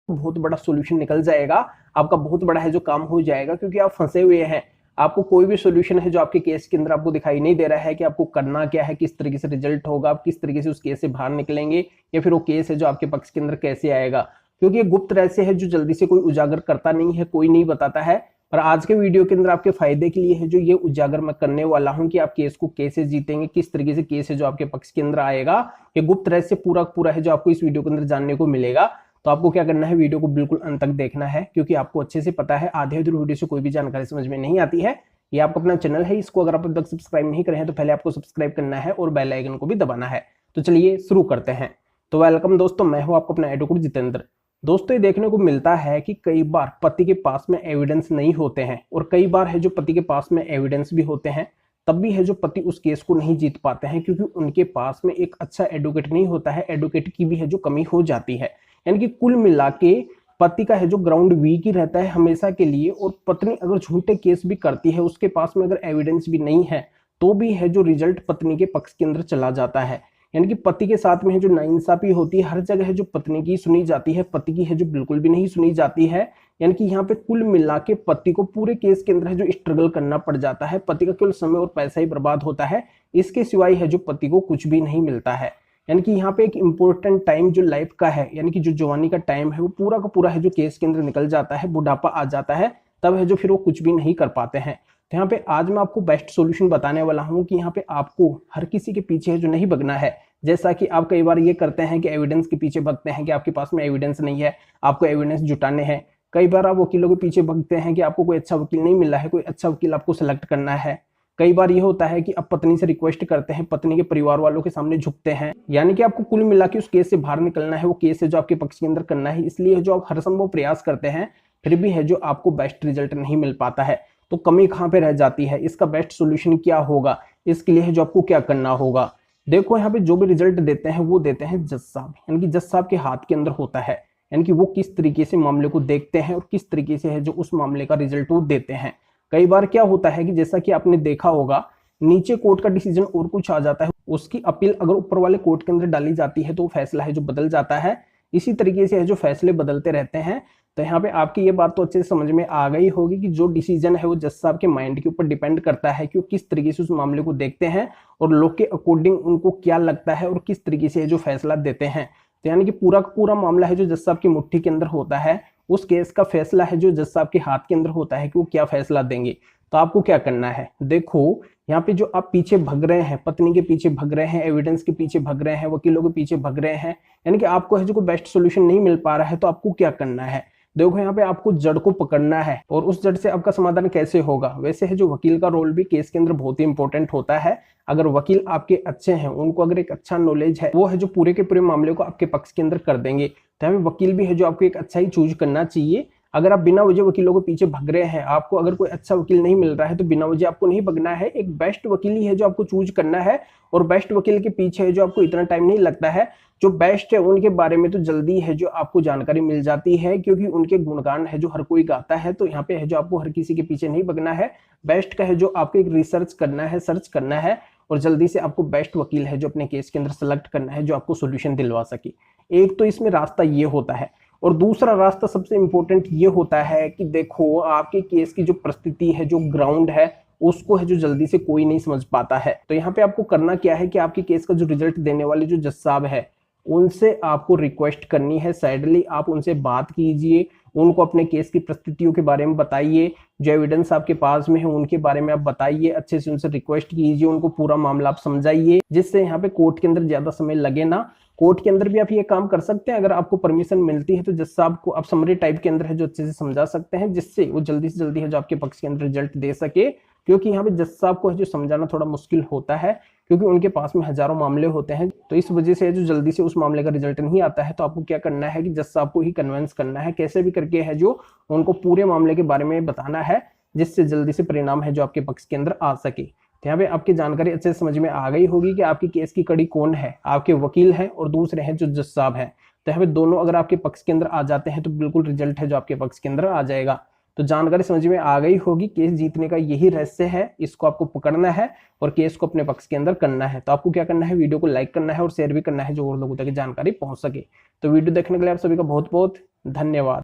बहुत बड़ा सोल्यूशन निकल जाएगा, आपका बहुत बड़ा है जो काम हो जाएगा, क्योंकि आप फंसे हुए हैं। आपको कोई भी सोल्यूशन है जो आपके केस के अंदर आपको दिखाई नहीं दे रहा है कि आपको करना क्या है, किस तरीके से रिजल्ट होगा, आप किस तरीके से उस केस से बाहर निकलेंगे, या फिर वो केस है जो आपके पक्ष के अंदर कैसे आएगा। क्योंकि ये गुप्त रहस्य है जो जल्दी से कोई उजागर करता नहीं है, कोई नहीं बताता है। पर आज के वीडियो के अंदर आपके फायदे के लिए है जो ये उजागर मैं करने वाला हूं कि आप केस को कैसे जीतेंगे, किस तरीके से केस है जो आपके पक्ष के अंदर आएगा। ये गुप्त रहस्य पूरा पूरा है जो आपको इस वीडियो के अंदर जानने को मिलेगा। तो आपको क्या करना है, वीडियो को बिल्कुल अंत तक देखना है, क्योंकि आपको अच्छे से पता है आधे अधूरे वीडियो से कोई भी जानकारी समझ में नहीं आती है। ये आपका अपना चैनल है, इसको अगर आप अब तक सब्सक्राइब नहीं करे हैं तो पहले आपको सब्सक्राइब करना है और बेल आइकन को भी दबाना है। तो चलिए शुरू करते हैं। तो वेलकम दोस्तों, मैं हूं आपको अपना एडवोकेट जितेंद्र। दोस्तों, ये देखने को मिलता है कि कई बार पति के पास में एविडेंस नहीं होते हैं, और कई बार है जो पति के पास में एविडेंस भी होते हैं, तब भी है जो पति उस केस को नहीं जीत पाते हैं, क्योंकि उनके पास में एक अच्छा एडवोकेट नहीं होता है। एडवोकेट की भी है जो कमी हो जाती है। यानी कि कुल मिला के पति का है जो ग्राउंड वीक ही रहता है हमेशा के लिए, और पत्नी अगर झूठे केस भी करती है, उसके पास में अगर एविडेंस भी नहीं है, तो भी है जो रिजल्ट पत्नी के पक्ष के अंदर चला जाता है। यानी कि पति के साथ में है जो नाइंसाफी होती है, हर जगह है जो पत्नी की सुनी जाती है, पति की है जो बिल्कुल भी नहीं सुनी जाती है। यानी कि यहाँ पे कुल मिला के पति को पूरे केस के अंदर है जो स्ट्रगल करना पड़ जाता है, पति का केवल समय और पैसा ही बर्बाद होता है, इसके सिवाय है जो पति को कुछ भी नहीं मिलता है। यानी कि यहाँ पे एक इंपॉर्टेंट टाइम जो लाइफ का है, यानी कि जो जवानी का टाइम है, वो पूरा का पूरा है जो केस के अंदर निकल जाता है, बुढ़ापा आ जाता है, तब है जो फिर वो कुछ भी नहीं कर पाते हैं। तो यहाँ पे आज मैं आपको बेस्ट सॉल्यूशन बताने वाला हूँ कि यहाँ पे आपको हर किसी के पीछे है जो नहीं भगना है। जैसा कि आप कई बार ये करते हैं कि एविडेंस के पीछे भगते हैं कि आपके पास में एविडेंस नहीं है, आपको एविडेंस जुटाने हैं। कई बार आप वकीलों के पीछे भगते हैं कि आपको कोई अच्छा वकील नहीं मिला है, कोई अच्छा वकील आपको सेलेक्ट करना है। कई बार ये होता है कि आप पत्नी से रिक्वेस्ट करते हैं, पत्नी के परिवार वालों के सामने झुकते हैं। यानी कि आपको कुल मिला के उस केस से बाहर निकलना है, वो केस है जो आपके पक्ष के अंदर करना है, इसलिए जो आप हर संभव प्रयास करते हैं, फिर भी है जो आपको बेस्ट रिजल्ट नहीं मिल पाता है। तो कमी कहाँ पे रह जाती है, इसका बेस्ट सोल्यूशन क्या होगा, इसके लिए है जो आपको क्या करना होगा। देखो, यहाँ पे जो भी रिजल्ट देते हैं वो देते हैं जज साहब, यानी कि जज साहब के हाथ के अंदर होता है। यानी कि वो किस तरीके से मामले को देखते हैं और किस तरीके से है जो उस मामले का रिजल्ट वो देते हैं। कई बार क्या होता है कि जैसा कि आपने देखा होगा, नीचे कोर्ट का डिसीजन और कुछ आ जाता है, उसकी अपील अगर ऊपर वाले कोर्ट के अंदर डाली जाती है तो वो फैसला है जो बदल जाता है। इसी तरीके से है जो फैसले बदलते रहते हैं। तो यहाँ पे आपकी ये बात तो अच्छे से समझ में आ गई होगी कि जो डिसीजन है वो जज साहब के माइंड के ऊपर डिपेंड करता है कि वो किस तरीके से उस मामले को देखते हैं और लोग के अकॉर्डिंग उनको क्या लगता है और किस तरीके से जो फैसला देते हैं। तो यानी कि पूरा का पूरा मामला है जो जज साहब की मुट्ठी के अंदर होता है, उस केस का फैसला है जो जज साहब के हाथ के अंदर होता है कि वो क्या फैसला देंगे। तो आपको क्या करना है, देखो यहाँ पे जो आप पीछे भग रहे हैं, पत्नी के पीछे भग रहे हैं, एविडेंस के पीछे भग रहे हैं, वकीलों के पीछे भग रहे हैं, यानी कि आपको है जो कोई बेस्ट सोल्यूशन नहीं मिल पा रहा है, तो आपको क्या करना है। देखो, यहाँ पे आपको जड़ को पकड़ना है, और उस जड़ से आपका समाधान कैसे होगा। वैसे है जो वकील का रोल भी केस के अंदर बहुत ही इंपॉर्टेंट होता है। अगर वकील आपके अच्छे हैं, उनको अगर एक अच्छा नॉलेज है, वो है जो पूरे के पूरे मामले को आपके पक्ष के अंदर कर देंगे। तो हमें वकील भी है जो आपको एक अच्छा ही चूज करना चाहिए। अगर आप बिना वजह वकीलों के पीछे भग रहे हैं, आपको अगर कोई अच्छा वकील नहीं मिल रहा है, तो बिना वजह आपको नहीं भगना है, एक बेस्ट वकील ही है जो आपको चूज करना है। और बेस्ट वकील के पीछे है जो आपको इतना टाइम नहीं लगता है। जो बेस्ट है उनके बारे में तो जल्दी है जो आपको जानकारी मिल जाती है, क्योंकि उनके गुणगान है जो हर कोई गाता है। तो यहाँ पे है जो आपको हर किसी के पीछे नहीं भगना है, बेस्ट का है जो आपको एक रिसर्च करना है, सर्च करना है, और जल्दी से आपको बेस्ट वकील है जो अपने केस के अंदर सेलेक्ट करना है, जो आपको सोल्यूशन दिलवा सके। एक तो इसमें रास्ता ये होता है, और दूसरा रास्ता सबसे इंपॉर्टेंट ये होता है कि देखो, आपके केस की जो परिस्थिति है, जो ग्राउंड है, उसको है जो जल्दी से कोई नहीं समझ पाता है। तो यहाँ पे आपको करना क्या है कि आपके केस का जो रिजल्ट देने वाले जो जज साहब है, उनसे आपको रिक्वेस्ट करनी है, साइडली आप उनसे बात कीजिए, उनको अपने केस की परिस्थितियों के बारे में बताइए, जो एविडेंस आपके पास में है उनके बारे में आप बताइए, अच्छे से उनसे रिक्वेस्ट कीजिए, उनको पूरा मामला आप समझाइए, जिससे यहाँ पे कोर्ट के अंदर ज्यादा समय लगे ना। कोर्ट के अंदर भी आप ये काम कर सकते हैं, अगर आपको परमिशन मिलती है तो जज साहब को आप समरी टाइप के अंदर है जो अच्छे से समझा सकते हैं, जिससे वो जल्दी से जल्दी है जो आपके पक्ष के अंदर रिजल्ट दे सके। क्योंकि यहाँ पे जज साहब को है जो समझाना थोड़ा मुश्किल होता है, क्योंकि उनके पास में हजारों मामले होते हैं, तो इस वजह से जो जल्दी से उस मामले का रिजल्ट नहीं आता है। तो आपको क्या करना है कि जज साहब को ही कन्विंस करना है, कैसे भी करके है जो उनको पूरे मामले के बारे में बताना है, जिससे जल्दी से परिणाम है जो आपके पक्ष के अंदर आ सके। तो यहाँ पे आपकी जानकारी अच्छे से समझ में आ गई होगी कि आपकी केस की कड़ी कौन है, आपके वकील हैं और दूसरे हैं जो जज साहब हैं। तो यहाँ पे दोनों अगर आपके पक्ष के अंदर आ जाते हैं तो बिल्कुल रिजल्ट है जो आपके पक्ष के अंदर आ जाएगा। तो जानकारी समझ में आ गई होगी, केस जीतने का यही रहस्य है, इसको आपको पकड़ना है और केस को अपने पक्ष के अंदर करना है। तो आपको क्या करना है, वीडियो को लाइक करना है और शेयर भी करना है, जो और लोगों तक जानकारी पहुंच सके। तो वीडियो देखने के लिए आप सभी का बहुत बहुत धन्यवाद।